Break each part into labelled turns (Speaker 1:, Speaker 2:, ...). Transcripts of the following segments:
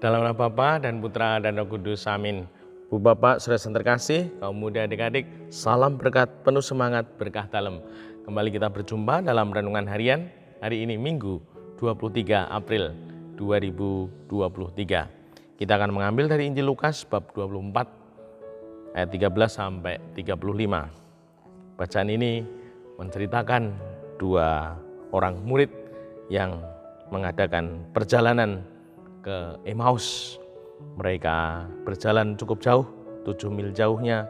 Speaker 1: Dalam nama Bapa dan Putra dan Roh Kudus, amin. Bu Bapak, saudara yang terkasih, kaum muda adik-adik, salam berkat, penuh semangat, berkah dalam. Kembali kita berjumpa dalam renungan harian, hari ini Minggu 23 April 2023. Kita akan mengambil dari Injil Lukas bab 24 ayat 13 sampai 35. Bacaan ini menceritakan dua orang murid yang mengadakan perjalanan ke Emmaus. Mereka berjalan cukup jauh, 7 mil jauhnya.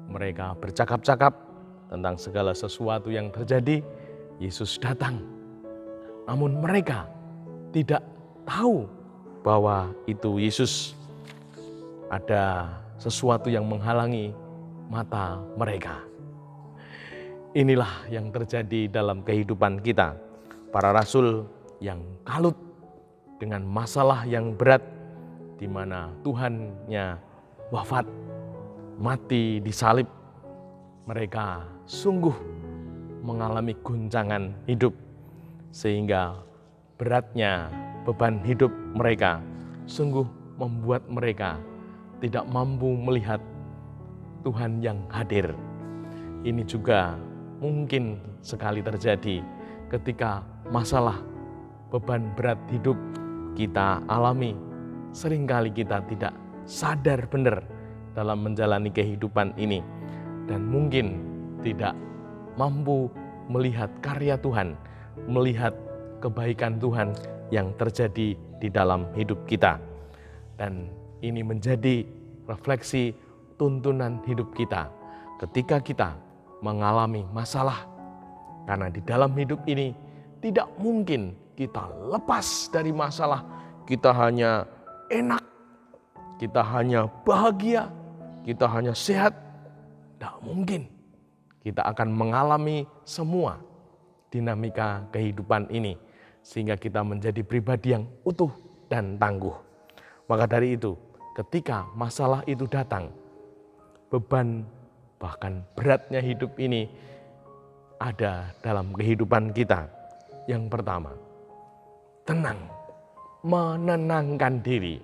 Speaker 1: Mereka bercakap-cakap tentang segala sesuatu yang terjadi. Yesus datang, namun mereka tidak tahu bahwa itu Yesus. Ada sesuatu yang menghalangi mata mereka. Inilah yang terjadi dalam kehidupan kita. Para rasul yang kalut dengan masalah yang berat, di mana Tuhannya wafat, mati disalib. Mereka sungguh mengalami guncangan hidup, sehingga beratnya beban hidup mereka sungguh membuat mereka tidak mampu melihat Tuhan yang hadir. Ini juga mungkin sekali terjadi ketika masalah beban berat hidup kita alami. Seringkali kita tidak sadar benar dalam menjalani kehidupan ini, dan mungkin tidak mampu melihat karya Tuhan, melihat kebaikan Tuhan yang terjadi di dalam hidup kita. Dan ini menjadi refleksi tuntunan hidup kita ketika kita mengalami masalah. Karena di dalam hidup ini tidak mungkin kita lepas dari masalah. Kita hanya enak, kita hanya bahagia, kita hanya sehat. Tidak mungkin. Kita akan mengalami semua dinamika kehidupan ini, sehingga kita menjadi pribadi yang utuh dan tangguh. Maka dari itu, ketika masalah itu datang, beban bahkan beratnya hidup ini ada dalam kehidupan kita. Yang pertama, tenang, menenangkan diri.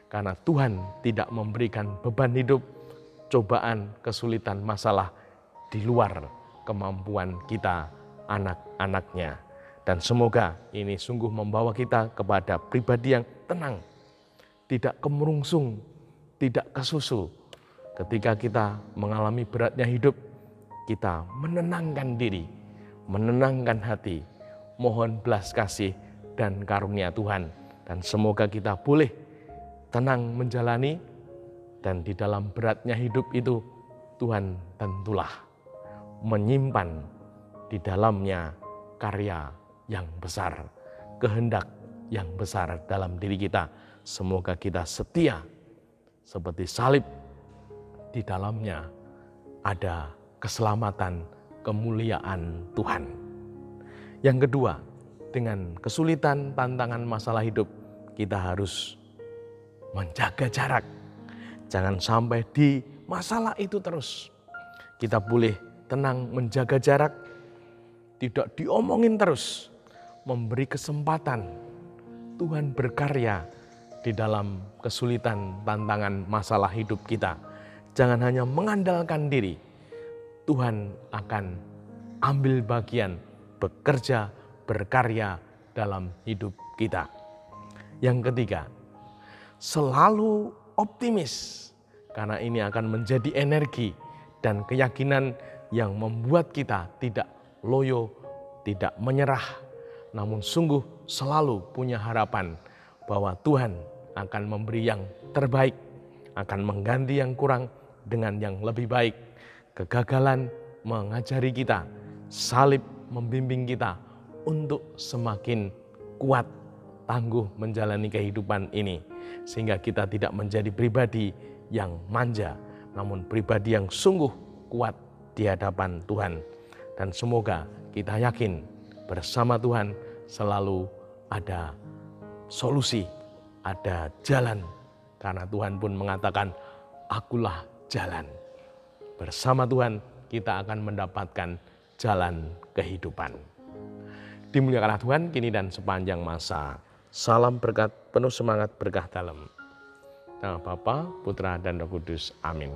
Speaker 1: Karena Tuhan tidak memberikan beban hidup, cobaan, kesulitan, masalah di luar kemampuan kita, anak-anaknya. Dan semoga ini sungguh membawa kita kepada pribadi yang tenang, tidak kemerungsung, tidak kesusu. Ketika kita mengalami beratnya hidup, kita menenangkan diri, menenangkan hati, mohon belas kasih dan karunia Tuhan. Dan semoga kita boleh tenang menjalani, dan di dalam beratnya hidup itu Tuhan tentulah menyimpan di dalamnya karya yang besar, kehendak yang besar dalam diri kita. Semoga kita setia seperti salib, di dalamnya ada keselamatan, kemuliaan Tuhan. Yang kedua, dengan kesulitan, tantangan, masalah hidup, kita harus menjaga jarak. Jangan sampai di masalah itu terus. Kita boleh tenang menjaga jarak, tidak diomongin terus, memberi kesempatan Tuhan berkarya di dalam kesulitan, tantangan, masalah hidup kita. Jangan hanya mengandalkan diri. Tuhan akan ambil bagian, bekerja, berkarya dalam hidup kita. Yang ketiga, selalu optimis, karena ini akan menjadi energi dan keyakinan yang membuat kita tidak loyo, tidak menyerah, namun sungguh selalu punya harapan bahwa Tuhan akan memberi yang terbaik, akan mengganti yang kurang dengan yang lebih baik. Kegagalan mengajari kita, salib membimbing kita untuk semakin kuat, tangguh menjalani kehidupan ini. Sehingga kita tidak menjadi pribadi yang manja, namun pribadi yang sungguh kuat di hadapan Tuhan. Dan semoga kita yakin bersama Tuhan selalu ada solusi, ada jalan. Karena Tuhan pun mengatakan, akulah jalan. Bersama Tuhan kita akan mendapatkan jalan kehidupan. Dimuliakanlah Tuhan kini dan sepanjang masa. salam berkat, penuh semangat, berkah dalam. Nama Bapa, Putra, dan Roh Kudus. Amin.